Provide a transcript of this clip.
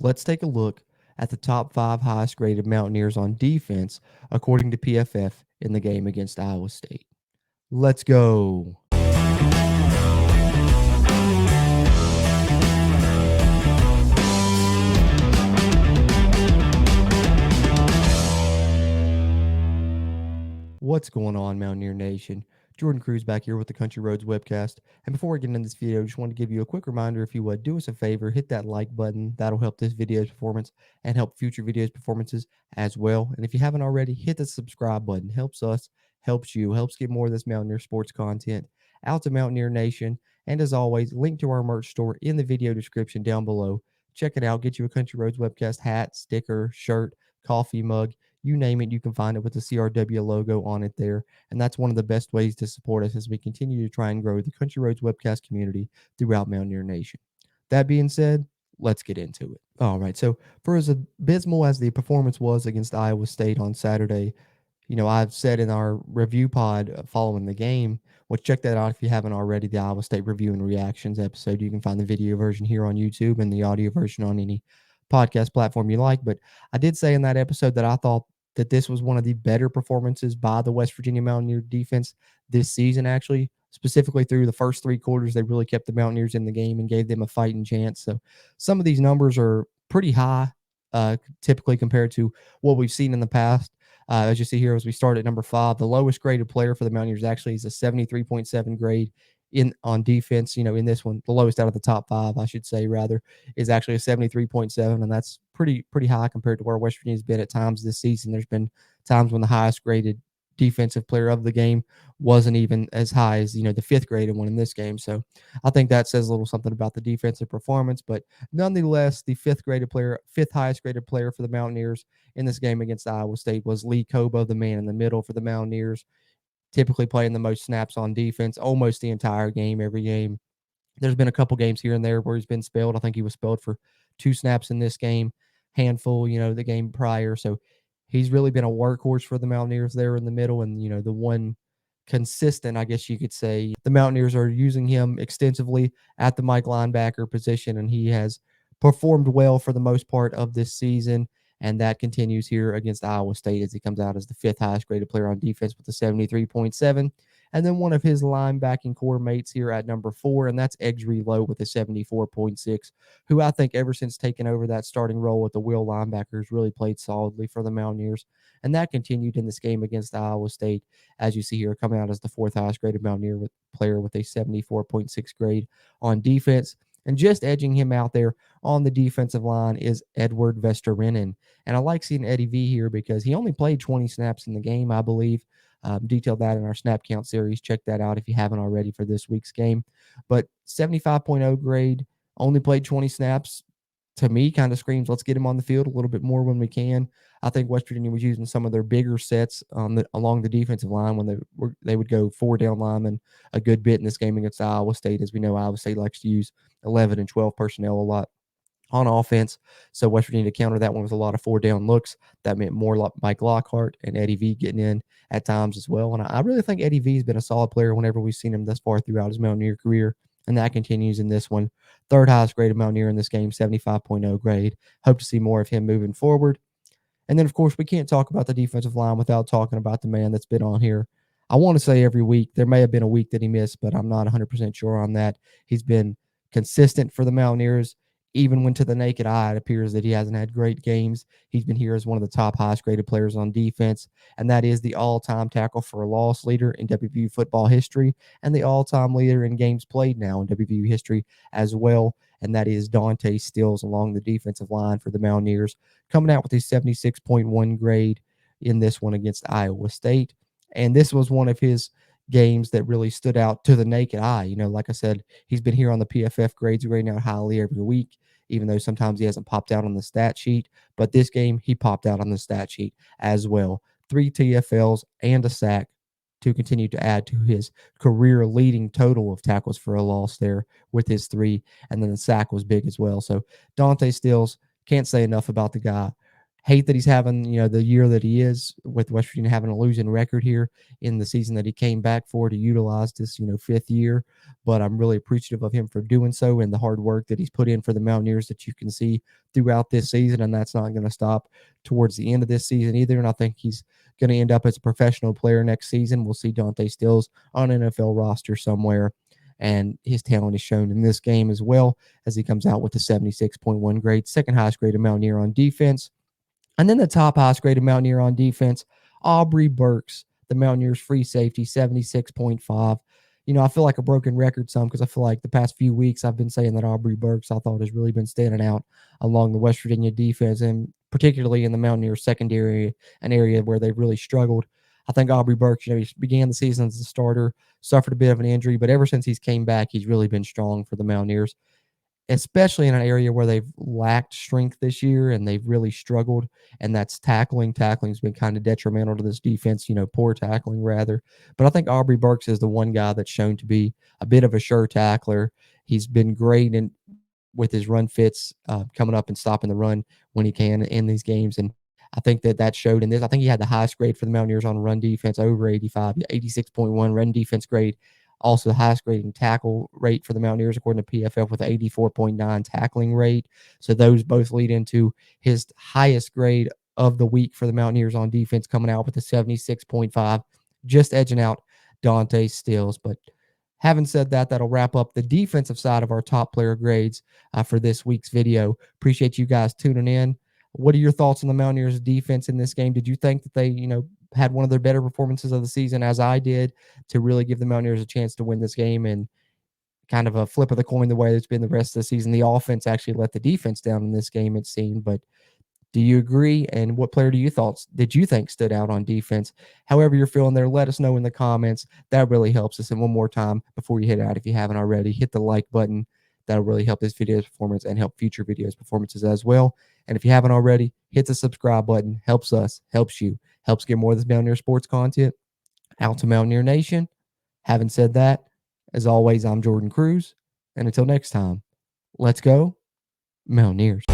let's take a look at the top 5 highest graded Mountaineers on defense according to PFF in the game against Iowa State. Let's go. What's going on, Mountaineer Nation? Jordan Cruz back here with the Country Roads Webcast. And before we get into this video, I just want to give you a quick reminder, if you would, do us a favor, hit that like button. That'll help this video's performance and help future videos' performances as well. And if you haven't already, hit the subscribe button. Helps us, helps you, helps get more of this Mountaineer sports content out to Mountaineer Nation. And as always, link to our merch store in the video description down below. Check it out. Get you a Country Roads Webcast hat, sticker, shirt, coffee mug. You name it, you can find it with the CRW logo on it there. And that's one of the best ways to support us as we continue to try and grow the Country Roads webcast community throughout Mountaineer Nation. That being said, let's get into it. All right. So, for as abysmal as the performance was against Iowa State on Saturday, I've said in our review pod following the game, which check that out if you haven't already, the Iowa State review and reactions episode. You can find the video version here on YouTube and the audio version on any podcast platform you like. But I did say in that episode that I thought that this was one of the better performances by the West Virginia Mountaineer defense this season, actually. Specifically through the first 3 quarters, they really kept the Mountaineers in the game and gave them a fighting chance. So some of these numbers are pretty high, typically compared to what we've seen in the past. As you see here, as we start at number 5, the lowest graded player for the Mountaineers actually is a 73.7 grade on defense. In this one, the lowest out of the top 5, I should say, rather, is actually a 73.7, and that's pretty high compared to where West Virginia's been at times this season. There's been times when the highest graded defensive player of the game wasn't even as high as the 5th graded one in this game. So I think that says a little something about the defensive performance. But nonetheless, the 5th highest graded player for the Mountaineers in this game against Iowa State was Lee Kobo, the man in the middle for the Mountaineers, typically playing the most snaps on defense almost the entire game, every game. There's been a couple games here and there where he's been spelled. I think he was spelled for 2 snaps in this game, handful, the game prior. So he's really been a workhorse for the Mountaineers there in the middle. And, the one consistent, I guess you could say, the Mountaineers are using him extensively at the Mike linebacker position, and he has performed well for the most part of this season. And that continues here against Iowa State as he comes out as the 5th highest graded player on defense with a 73.7. And then one of his linebacking core mates here at number 4, and that's Eggsree Lowe with a 74.6, who I think ever since taking over that starting role with the Will linebackers really played solidly for the Mountaineers. And that continued in this game against Iowa State, as you see here, coming out as the 4th highest graded Mountaineer player with a 74.6 grade on defense. And just edging him out there on the defensive line is Edward Vesterinen. And I like seeing Eddie V here because he only played 20 snaps in the game, I believe. Detailed that in our snap count series. Check that out if you haven't already for this week's game. But 75.0 grade, only played 20 snaps. To me, kind of screams, let's get him on the field a little bit more when we can. I think West Virginia was using some of their bigger sets along the defensive line when they would go 4 down linemen a good bit in this game against Iowa State. As we know, Iowa State likes to use 11 and 12 personnel a lot on offense. So West Virginia to counter that one with a lot of 4 down looks. That meant more like Mike Lockhart and Eddie V getting in at times as well. And I really think Eddie V has been a solid player whenever we've seen him thus far throughout his Mountaineer career. And that continues in this one. 3rd highest graded Mountaineer in this game, 75.0 grade. Hope to see more of him moving forward. And then, of course, we can't talk about the defensive line without talking about the man that's been on here. I want to say every week. There may have been a week that he missed, but I'm not 100% sure on that. He's been consistent for the Mountaineers. Even when to the naked eye, it appears that he hasn't had great games. He's been here as one of the top highest graded players on defense, and that is the all-time tackle for a loss leader in WVU football history and the all-time leader in games played now in WVU history as well, and that is Dante Stills along the defensive line for the Mountaineers, coming out with a 76.1 grade in this one against Iowa State. And this was one of his games that really stood out to the naked eye. Like I said, he's been here on the PFF grades, grading out highly every week, even though sometimes he hasn't popped out on the stat sheet. But this game, he popped out on the stat sheet as well. 3 TFLs and a sack to continue to add to his career leading total of tackles for a loss there with his 3. And then the sack was big as well. So Dante Stills, can't say enough about the guy. Hate that he's having, the year that he is, with West Virginia having a losing record here in the season that he came back for to utilize this, fifth year. But I'm really appreciative of him for doing so and the hard work that he's put in for the Mountaineers that you can see throughout this season. And that's not going to stop towards the end of this season either. And I think he's going to end up as a professional player next season. We'll see Dante Stills on an NFL roster somewhere. And his talent is shown in this game as well, as he comes out with a 76.1 grade, second highest grade of Mountaineer on defense. And then the top highest graded Mountaineer on defense, Aubrey Burks, the Mountaineers free safety, 76.5. I feel like a broken record some, because I feel like the past few weeks I've been saying that Aubrey Burks, I thought, has really been standing out along the West Virginia defense, and particularly in the Mountaineers secondary, an area where they've really struggled. I think Aubrey Burks, he began the season as a starter, suffered a bit of an injury, but ever since he's came back, he's really been strong for the Mountaineers, especially in an area where they've lacked strength this year and they've really struggled, and that's tackling. Tackling's been kind of detrimental to this defense, poor tackling rather. But I think Aubrey Burks is the one guy that's shown to be a bit of a sure tackler. He's been great with his run fits, coming up and stopping the run when he can in these games. And I think that showed in this. I think he had the highest grade for the Mountaineers on run defense, over 85, 86.1 run defense grade. Also, the highest grading tackle rate for the Mountaineers, according to PFF, with an 84.9 tackling rate. So those both lead into his highest grade of the week for the Mountaineers on defense, coming out with a 76.5, just edging out Dante Stills. But having said that, that'll wrap up the defensive side of our top player grades for this week's video. Appreciate you guys tuning in. What are your thoughts on the Mountaineers' defense in this game? Did you think that they, had one of their better performances of the season, as I did, to really give the Mountaineers a chance to win this game? And kind of a flip of the coin the way it's been the rest of the season, the offense actually let the defense down in this game, it seemed. But do you agree? And what player did you think stood out on defense? However you're feeling there, let us know in the comments. That really helps us. And one more time before you head out, if you haven't already, hit the like button. That'll really help this video's performance and help future videos performances as well. And if you haven't already, hit the subscribe button. Helps us, helps you, helps get more of this Mountaineer sports content out to Mountaineer Nation. Having said that, as always, I'm Jordan Cruz. And until next time, let's go, Mountaineers.